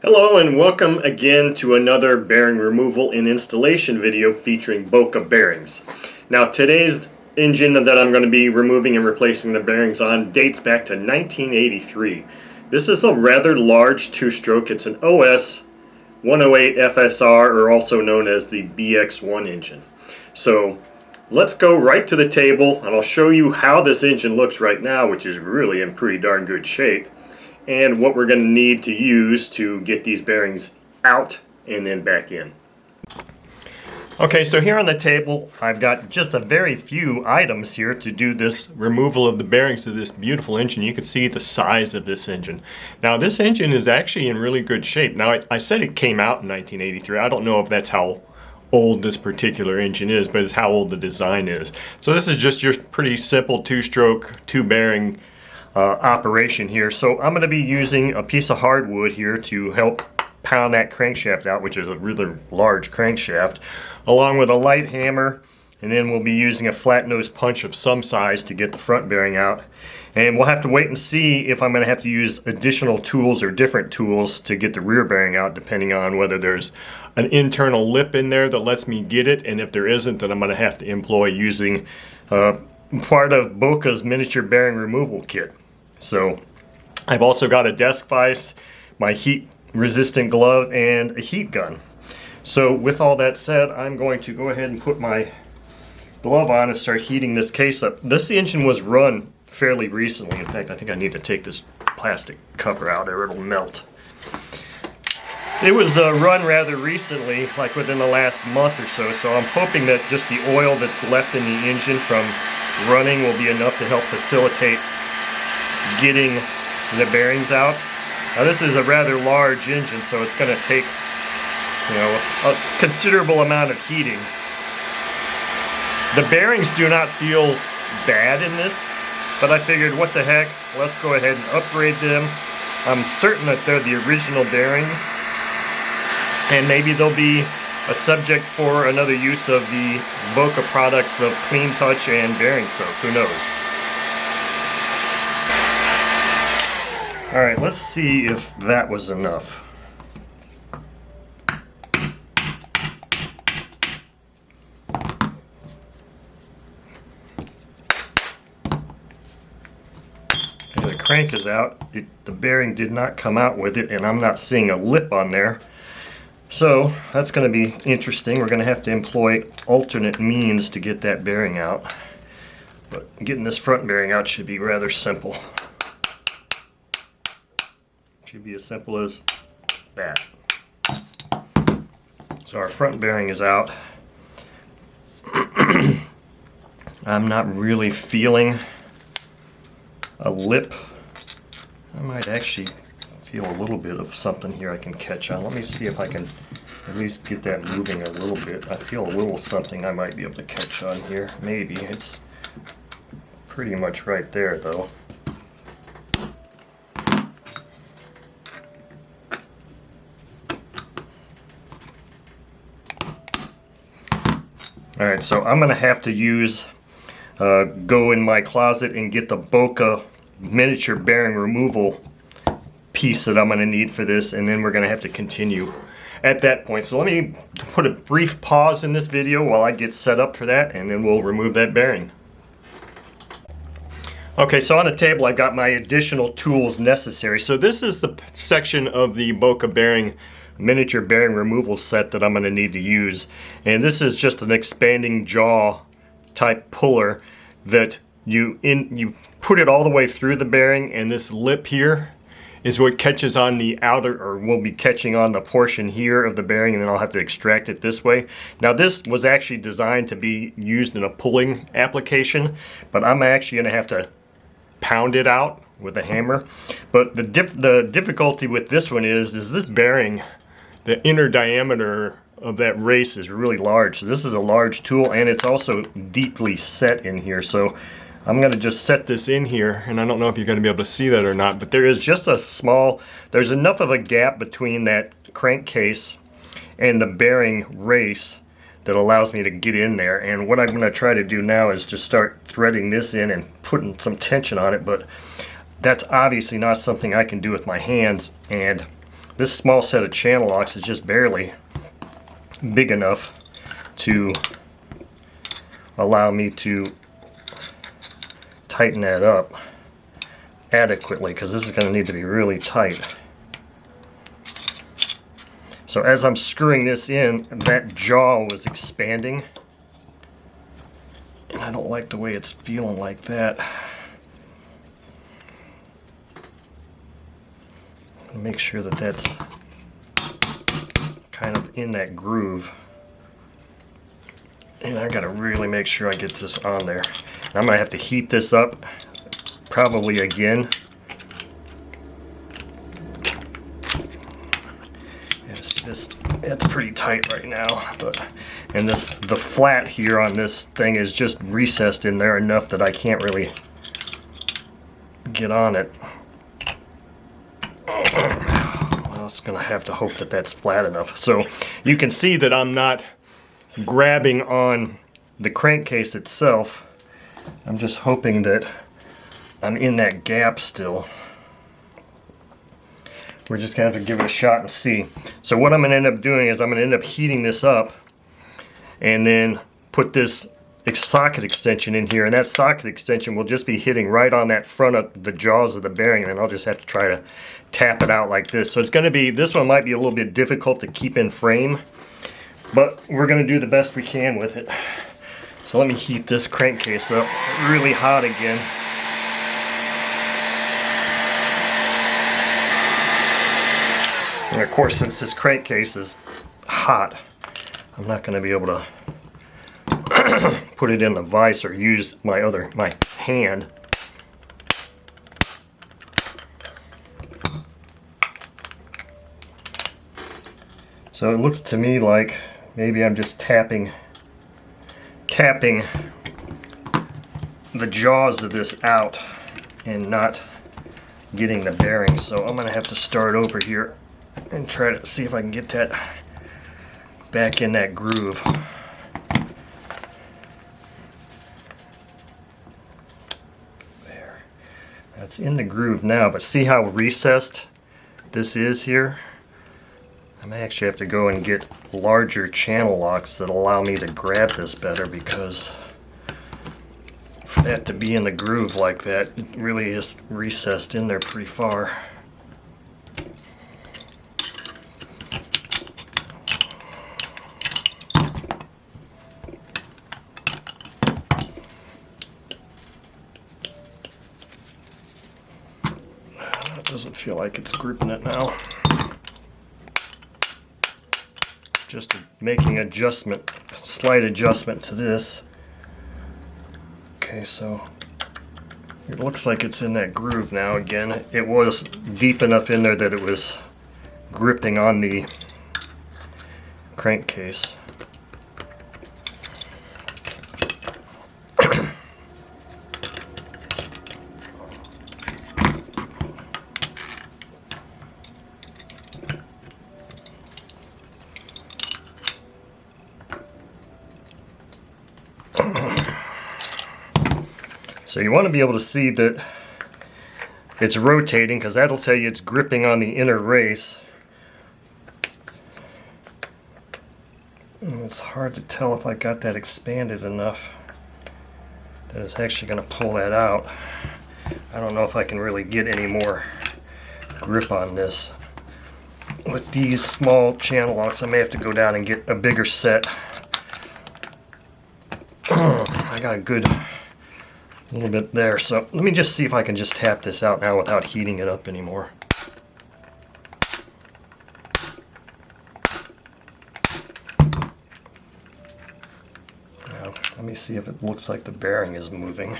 Hello and welcome again to another bearing removal and installation video featuring Boca bearings. Now today's engine that I'm going to be removing and replacing the bearings on dates back to 1983. This is a rather large two-stroke. It's an OS 108 FSR, or also known as the BX-1 engine. So let's go right to the table and I'll show you how this engine looks right now, which is really in pretty darn good shape, and what we're going to need to use to get these bearings out and then back in. Okay, so here on the table I've got just a very few items here to do this removal of the bearings of this beautiful engine. You can see the size of this engine. Now this engine is actually in really good shape. Now I said it came out in 1983. I don't know if that's how old this particular engine is, but it's how old the design is. So this is just your pretty simple two-stroke, two-bearing operation here. So I'm going to be using a piece of hardwood here to help pound that crankshaft out, which is a really large crankshaft, along with a light hammer, and then we'll be using a flat nose punch of some size to get the front bearing out. And we'll have to wait and see if I'm going to have to use additional tools or different tools to get the rear bearing out, depending on whether there's an internal lip in there that lets me get it, and if there isn't, then I'm going to have to employ using part of Boca's miniature bearing removal kit. So I've also got a desk vise, my heat resistant glove, and a heat gun. So with all that said, I'm going to go ahead and put my glove on and start heating this case up. This engine was run fairly recently. In fact, I think I need to take this plastic cover out or it'll melt. It was run rather recently, like within the last month or so, so I'm hoping that just the oil that's left in the engine from running will be enough to help facilitate getting the bearings out. Now this is a rather large engine, so it's going to take, a considerable amount of heating. The bearings do not feel bad in this, but I figured, what the heck, let's go ahead and upgrade them. I'm certain that they're the original bearings, and maybe they'll be a subject for another use of the Boca products of Clean Touch and bearing soap. Who knows? Alright, let's see if that was enough. The crank is out. The bearing did not come out with it, and I'm not seeing a lip on there. So that's going to be interesting. We're going to have to employ alternate means to get that bearing out. But getting this front bearing out should be rather simple. Should be as simple as that. So our front bearing is out. I'm not really feeling a lip. I might actually feel a little bit of something here I can catch on. Let me see if I can at least get that moving a little bit. I feel a little something I might be able to catch on here. Maybe. It's pretty much right there though. Alright, so I'm going to have to use, go in my closet and get the Boca miniature bearing removal piece that I'm going to need for this, and then we're going to have to continue at that point. So let me put a brief pause in this video while I get set up for that, and then we'll remove that bearing. Okay, so on the table I've got my additional tools necessary. So this is the section of the Boca bearing miniature bearing removal set that I'm going to need to use, and this is just an expanding jaw type puller that you put it all the way through the bearing, and this lip here is what catches on the outer, or will be catching on the portion here of the bearing, and then I'll have to extract it this way. Now this was actually designed to be used in a pulling application, but I'm actually going to have to pound it out with a hammer. But the difficulty with this one is this bearing, the inner diameter of that race is really large. So this is a large tool, and it's also deeply set in here. So I'm going to just set this in here, and I don't know if you're going to be able to see that or not, but there is just a small, there's enough of a gap between that crankcase and the bearing race that allows me to get in there. And what I'm going to try to do now is just start threading this in and putting some tension on it, but that's obviously not something I can do with my hands, and this small set of channel locks is just barely big enough to allow me to tighten that up adequately, because this is going to need to be really tight. So as I'm screwing this in, that jaw was expanding, and I don't like the way it's feeling like that. Make sure that that's kind of in that groove, and I gotta really make sure I get this on there. And I'm gonna have to heat this up probably again. It's pretty tight right now, and the flat here on this thing is just recessed in there enough that I can't really get on it. Well, it's gonna have to hope that that's flat enough. So you can see that I'm not grabbing on the crankcase itself. I'm just hoping that I'm in that gap still. We're just gonna have to give it a shot and see. So what I'm gonna end up doing is I'm gonna end up heating this up and then put this socket extension in here, and that socket extension will just be hitting right on that front of the jaws of the bearing, and I'll just have to try to tap it out like this. So it's gonna be, this one might be a little bit difficult to keep in frame, but we're gonna do the best we can with it. So let me heat this crankcase up really hot again. And of course, since this crankcase is hot, I'm not going to be able to put it in the vise or use my hand. So it looks to me like maybe I'm just tapping the jaws of this out and not getting the bearings. So I'm going to have to start over here and try to see if I can get that back in that groove. There. That's in the groove now, but see how recessed this is here? I may actually have to go and get larger channel locks that allow me to grab this better, because for that to be in the groove like that, it really is recessed in there pretty far. Doesn't feel like it's gripping it now. Just making adjustment, slight adjustment to this. Okay, so it looks like it's in that groove now again. It was deep enough in there that it was gripping on the crankcase. So you want to be able to see that it's rotating, because that'll tell you it's gripping on the inner race. And it's hard to tell if I got that expanded enough that it's actually going to pull that out. I don't know if I can really get any more grip on this. With these small channel locks, I may have to go down and get a bigger set. I got a good little bit there, so let me just see if I can just tap this out now without heating it up anymore. Now, let me see if it looks like the bearing is moving.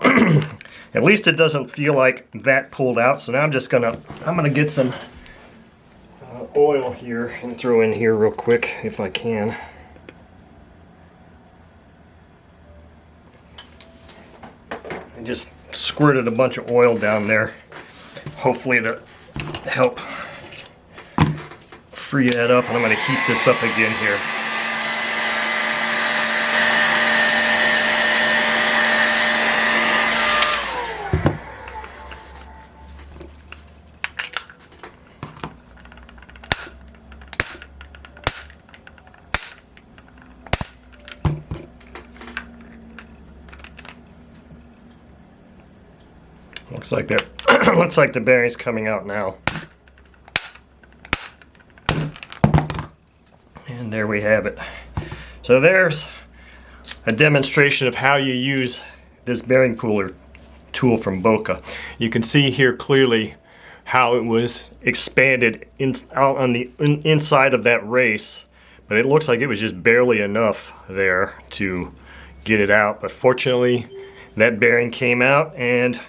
At least it doesn't feel like that pulled out, so now I'm gonna get some oil here and throw in here real quick if I can. I just squirted a bunch of oil down there, hopefully to help free that up, and I'm going to heat this up again here. Looks like they're looks like the bearing's coming out now. And there we have it. So there's a demonstration of how you use this bearing puller tool from Boca. You can see here clearly how it was expanded out on the inside of that race, but it looks like it was just barely enough there to get it out. But fortunately, that bearing came out, and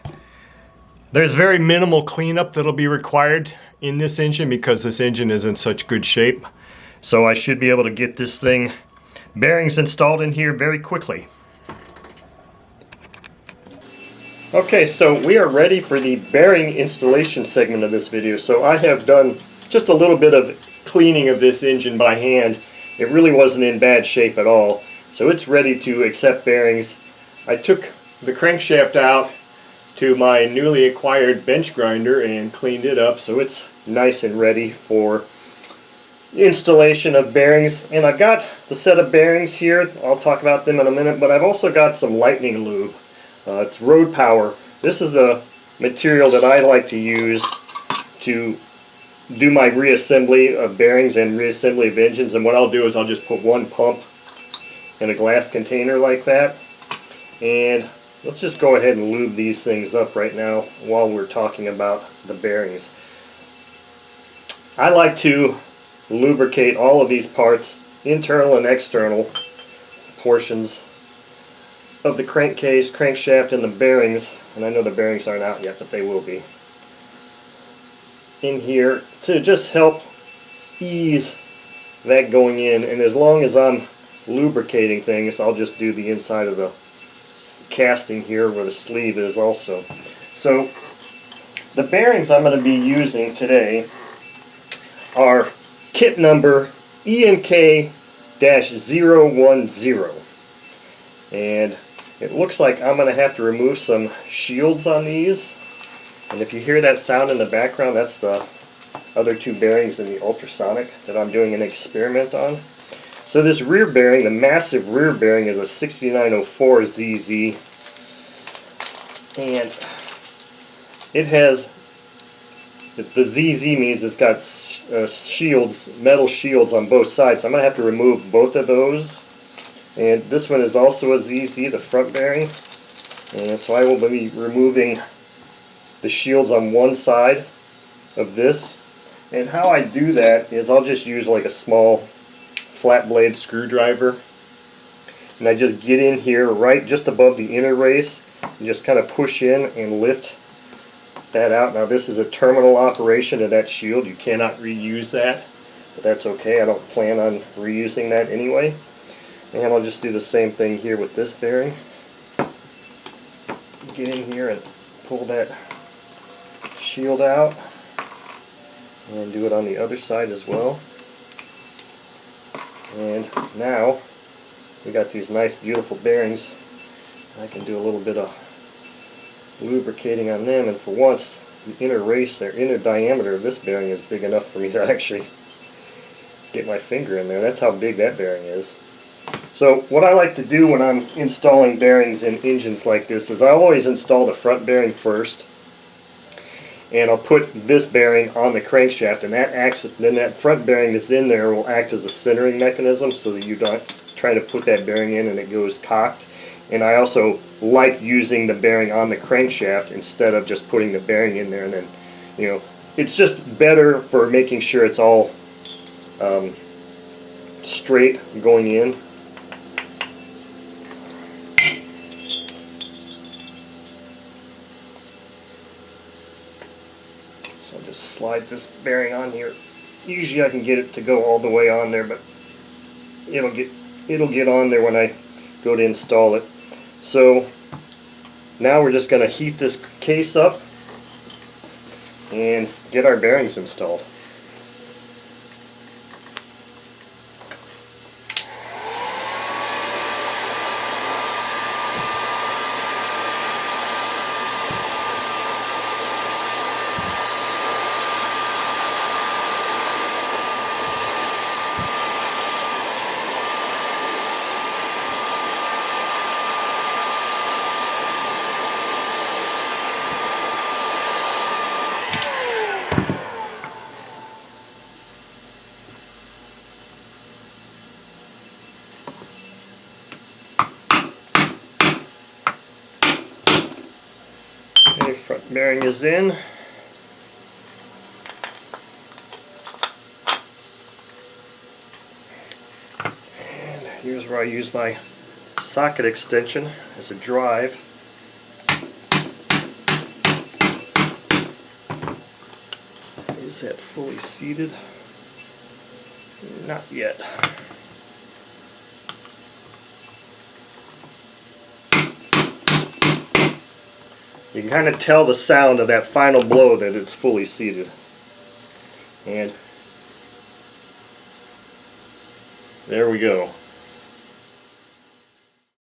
there's very minimal cleanup that'll be required in this engine because this engine is in such good shape. So I should be able to get this thing bearings installed in here very quickly. Okay, so we are ready for the bearing installation segment of this video. So I have done just a little bit of cleaning of this engine by hand. It really wasn't in bad shape at all. So it's ready to accept bearings. I took the crankshaft out to my newly acquired bench grinder and cleaned it up so it's nice and ready for installation of bearings. And I've got the set of bearings here. I'll talk about them in a minute, but I've also got some lightning lube. It's road power. This is a material that I like to use to do my reassembly of bearings and reassembly of engines. And what I'll do is I'll just put one pump in a glass container like that. And let's just go ahead and lube these things up right now while we're talking about the bearings. I like to lubricate all of these parts, internal and external portions of the crankcase, crankshaft, and the bearings. And I know the bearings aren't out yet, but they will be. In here to just help ease that going in. And as long as I'm lubricating things, I'll just do the inside of the casting here where the sleeve is also. So the bearings I'm going to be using today are kit number EMK-010. And it looks like I'm going to have to remove some shields on these. And if you hear that sound in the background, that's the other two bearings in the ultrasonic that I'm doing an experiment on. So this rear bearing, the massive rear bearing, is a 6904 ZZ. And it has, the ZZ means it's got shields, metal shields on both sides. So I'm going to have to remove both of those. And this one is also a ZZ, the front bearing. And so I will be removing the shields on one side of this. And how I do that is I'll just use like a small flat blade screwdriver. And I just get in here right just above the inner race and just kind of push in and lift that out. Now this is a terminal operation of that shield. You cannot reuse that, but that's okay. I don't plan on reusing that anyway. And I'll just do the same thing here with this bearing. Get in here and pull that shield out. And do it on the other side as well. And now we got these nice beautiful bearings. I can do a little bit of lubricating on them, and for once the inner race, their inner diameter of this bearing is big enough for me to actually get my finger in there. That's how big that bearing is. So what I like to do when I'm installing bearings in engines like this is I always install the front bearing first, and I'll put this bearing on the crankshaft, and that acts, then that front bearing that's in there will act as a centering mechanism so that you don't try to put that bearing in and it goes cocked. And I also like using the bearing on the crankshaft instead of just putting the bearing in there, and then, you know, it's just better for making sure it's all straight going in. So I'll just slide this bearing on here. Usually I can get it to go all the way on there, but it'll get on there when I go to install it. So now we're just going to heat this case up and get our bearings installed. Bearing is in. And here's where I use my socket extension as a drive. Is that fully seated? Not yet. You can kind of tell the sound of that final blow that it's fully seated. And there we go.